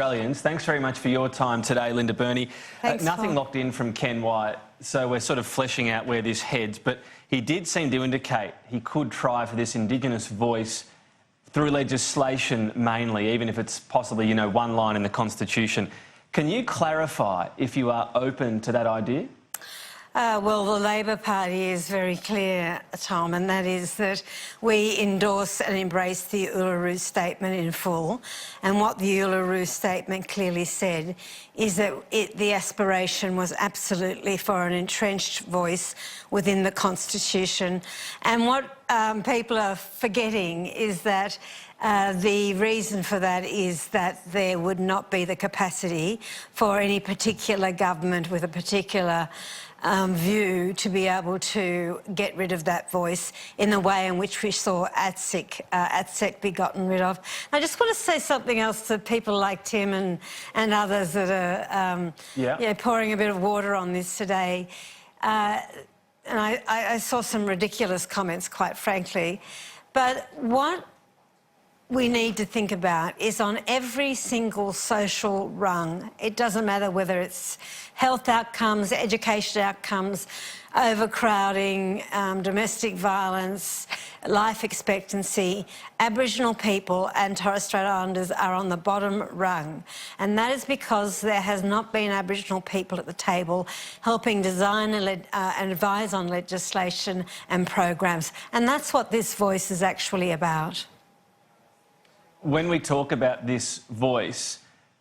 Australians. Thanks very much for your time today, Linda Burney. Thanks, nothing Paul. locked in from Ken White, so we're sort of fleshing out where this heads, but he did seem to indicate he could try for this Indigenous voice through legislation mainly, even if it's possibly, you know, one line in the Constitution. Can you clarify if you are open to that idea? Well, the Labor Party is very clear, Tom, and that is that we endorse and embrace the Uluru Statement in full. And what the Uluru Statement clearly said is that the aspiration was absolutely for an entrenched voice within the Constitution. And what people are forgetting is that the reason for that is that there would not be the capacity for any particular government with a particular view to be able to get rid of that voice in the way in which we saw ATSEC be gotten rid of. I just want to say something else to people like Tim and others that are pouring a bit of water on this today. And I saw some ridiculous comments, quite frankly. But what we need to think about is on every single social rung, it doesn't matter whether it's health outcomes, education outcomes, overcrowding, domestic violence, life expectancy, Aboriginal people and Torres Strait Islanders are on the bottom rung. And that is because there has not been Aboriginal people at the table helping design and advise on legislation and programs. And that's what this voice is actually about. When we talk about this voice,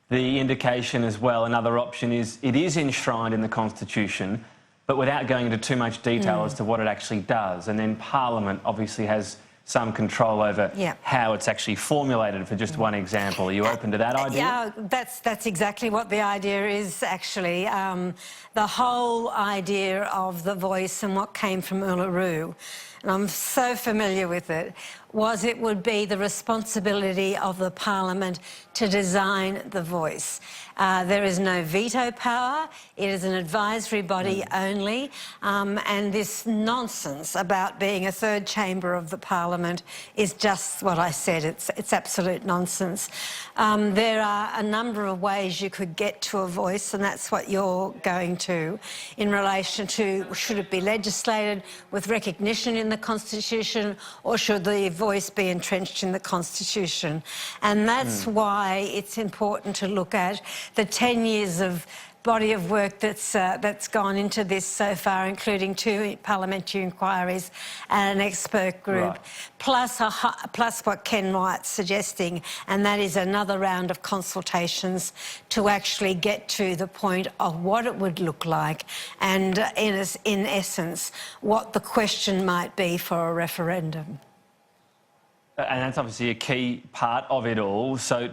the indication as well, another option is it is enshrined in the Constitution, but without going into too much detail as to what it actually does. And then Parliament obviously has some control over how it's actually formulated, for just one example. Are you open to that idea? Yeah, that's exactly what the idea is, actually. The whole idea of the voice and what came from Uluru, and I'm so familiar with it, was it would be the responsibility of the Parliament to design the voice. There is no veto power. It is an advisory body only. And this nonsense about being a third chamber of the Parliament is just what I said. It's absolute nonsense. There are a number of ways you could get to a voice, and that's what you're going to, in relation to should it be legislated with recognition in the Constitution, or should the voice be entrenched in the Constitution. And that's why it's important to look at the 10 years of body of work that's gone into this so far, including 2 parliamentary inquiries and an expert group, plus what Ken White's suggesting, and that is another round of consultations to actually get to the point of what it would look like and, in essence, what the question might be for a referendum. And that's obviously a key part of it all. So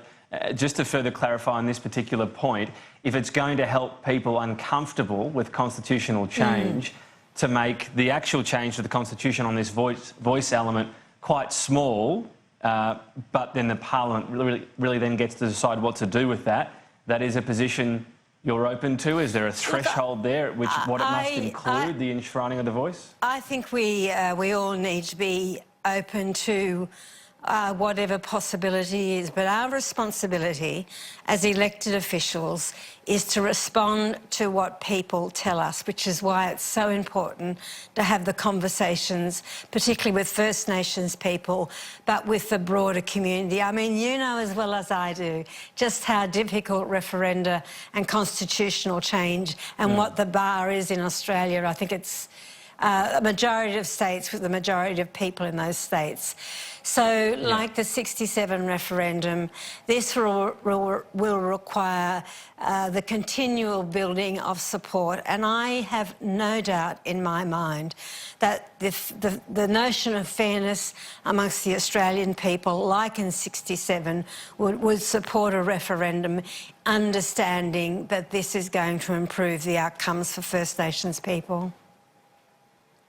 just to further clarify on this particular point, if it's going to help people uncomfortable with constitutional change, to make the actual change to the Constitution on this voice element quite small, but then the Parliament really then gets to decide what to do with that, that is a position you're open to? Is there a threshold there at which what it must include, the enshrining of the voice? I think we all need to be open to whatever possibility is, but our responsibility as elected officials is to respond to what people tell us, which is why it's so important to have the conversations, particularly with First Nations people, but with the broader community. I mean, you know as well as I do just how difficult referenda and constitutional change and what the bar is in Australia. I think it's a majority of states with the majority of people in those states. So, like the 67 referendum, this will require the continual building of support, and I have no doubt in my mind that the notion of fairness amongst the Australian people, like in 67, would support a referendum, understanding that this is going to improve the outcomes for First Nations people.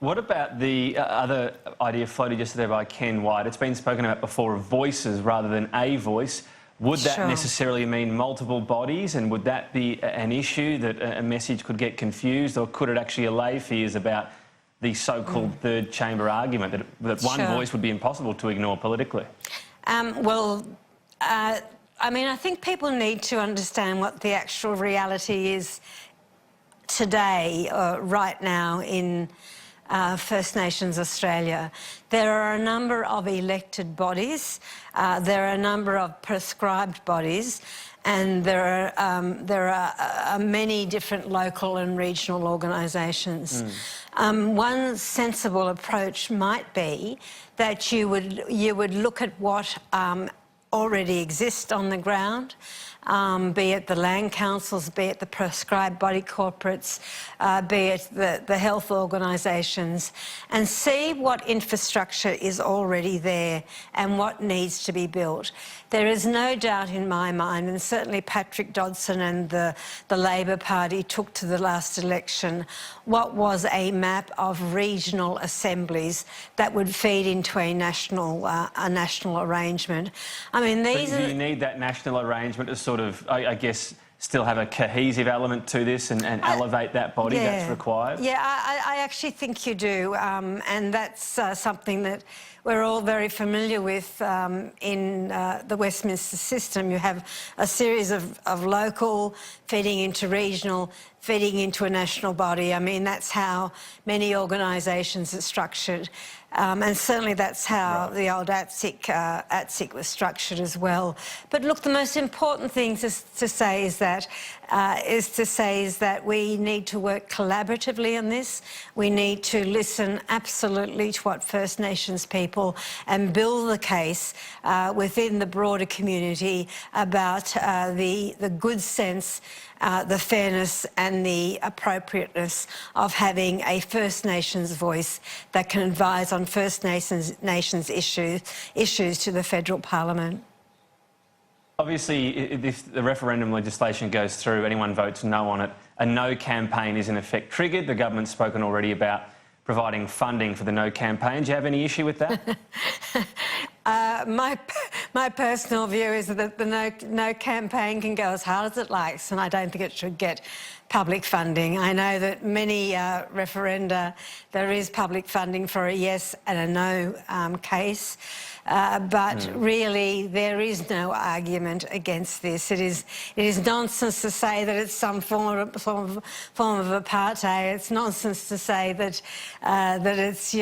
What about the other idea floated yesterday by Ken White? It's been spoken about before of voices rather than a voice. Would that necessarily mean multiple bodies, and would that be an issue that a message could get confused, or could it actually allay fears about the so-called third chamber argument that one voice would be impossible to ignore politically? I mean, I think people need to understand what the actual reality is today, right now in First Nations Australia. There are a number of elected bodies, there are a number of prescribed bodies, and there are many different local and regional organisations. One sensible approach might be that you would look at what already exist on the ground, be it the land councils, be it the prescribed body corporates, be it the health organisations, and see what infrastructure is already there and what needs to be built. There is no doubt in my mind, and certainly Patrick Dodson and the Labor Party took to the last election, what was a map of regional assemblies that would feed into a national arrangement. I mean, these do you need that national arrangement to sort of, I guess, still have a cohesive element to this and elevate that body that's required? Yeah, I actually think you do, and that's something that we're all very familiar with in the Westminster system. You have a series of local feeding into regional, feeding into a national body. I mean, that's how many organisations are structured. And certainly that's how the old ATSIC was structured as well. But look, the most important thing to say is that we need to work collaboratively on this. We need to listen absolutely to what First Nations people and build the case within the broader community about the good sense, the fairness and the appropriateness of having a First Nations voice that can advise on First Nations issues to the federal parliament. Obviously, if the referendum legislation goes through, anyone votes no on it, a no campaign is in effect triggered. The government's spoken already about providing funding for the no campaign. Do you have any issue with that? My personal view is that the no campaign can go as hard as it likes, and I don't think it should get public funding. I know that many referenda, there is public funding for a yes and a no case, but really there is no argument against this. It is nonsense to say that it's some form of apartheid. It's nonsense to say that that it's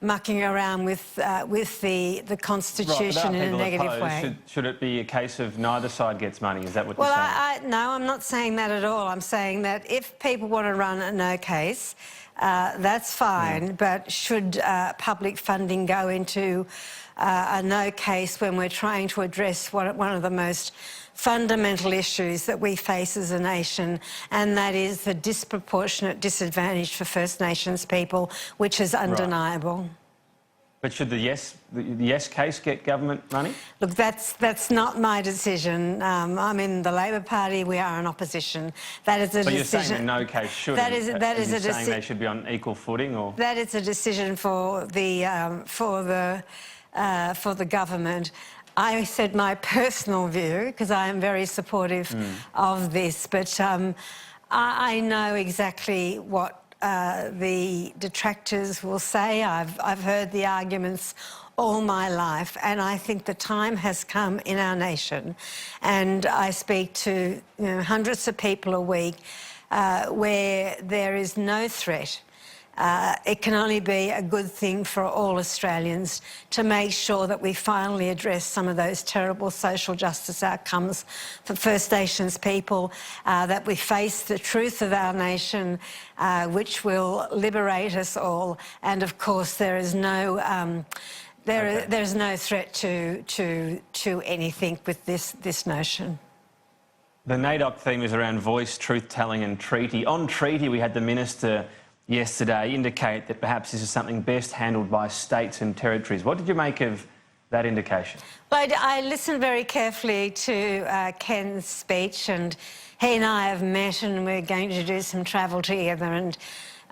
mucking around with the Constitution in a negative way. Should it be a case of neither side gets money? Is that what you're saying? No, I'm not saying that at all. I'm saying that if people want to run a no case, that's fine, but should public funding go into a no case when we're trying to address one of the most fundamental issues that we face as a nation, and that is the disproportionate disadvantage for First Nations people, which is undeniable. Right. But should the yes case get government money? Look, that's not my decision. I'm in the Labor Party. We are in opposition. That is a decision. But you're saying the no case shouldn't. That is a decision. Saying they should be on equal footing, or that is a decision for the government. I said my personal view because I am very supportive of this, but I know exactly what the detractors will say. I've heard the arguments all my life, and I think the time has come in our nation, and I speak to hundreds of people a week where there is no threat. It can only be a good thing for all Australians to make sure that we finally address some of those terrible social justice outcomes for First Nations people, that we face the truth of our nation, which will liberate us all. And of course, there is no there's no threat to anything with this notion. The NAIDOC theme is around voice, truth-telling and treaty. On treaty, we had the Minister yesterday indicate that perhaps this is something best handled by states and territories. What did you make of that indication? Well, I listened very carefully to Ken's speech, and he and I have met and we're going to do some travel together, and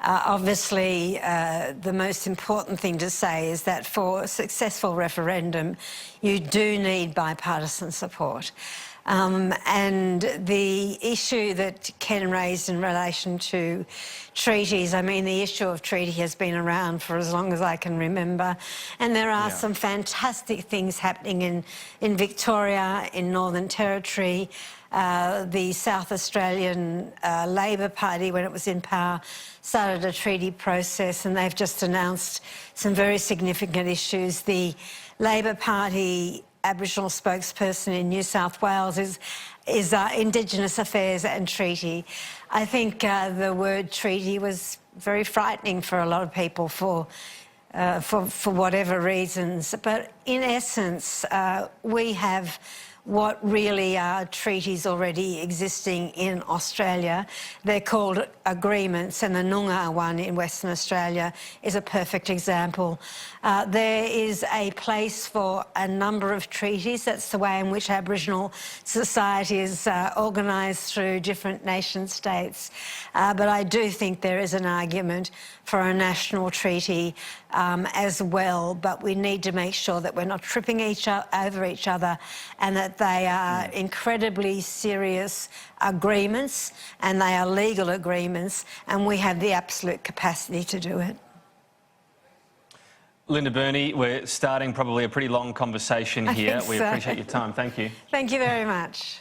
obviously the most important thing to say is that for a successful referendum you do need bipartisan support. And the issue that Ken raised in relation to treaties, I mean, the issue of treaty has been around for as long as I can remember. And there are some fantastic things happening in Victoria, in Northern Territory. The South Australian Labor Party, when it was in power, started a treaty process, and they've just announced some very significant issues. The Labor Party Aboriginal spokesperson in New South Wales is Indigenous Affairs and Treaty. I think the word treaty was very frightening for a lot of people for whatever reasons. But in essence, we have what really are treaties already existing in Australia. They're called agreements, and the Noongar one in Western Australia is a perfect example. There is a place for a number of treaties. That's the way in which Aboriginal society is organised through different nation states. But I do think there is an argument for a national treaty as well, but we need to make sure that we're not tripping over each other, and that they are incredibly serious agreements and they are legal agreements, and we have the absolute capacity to do it. Linda Burney, we're starting probably a pretty long conversation here. We appreciate your time. Thank you. Thank you very much.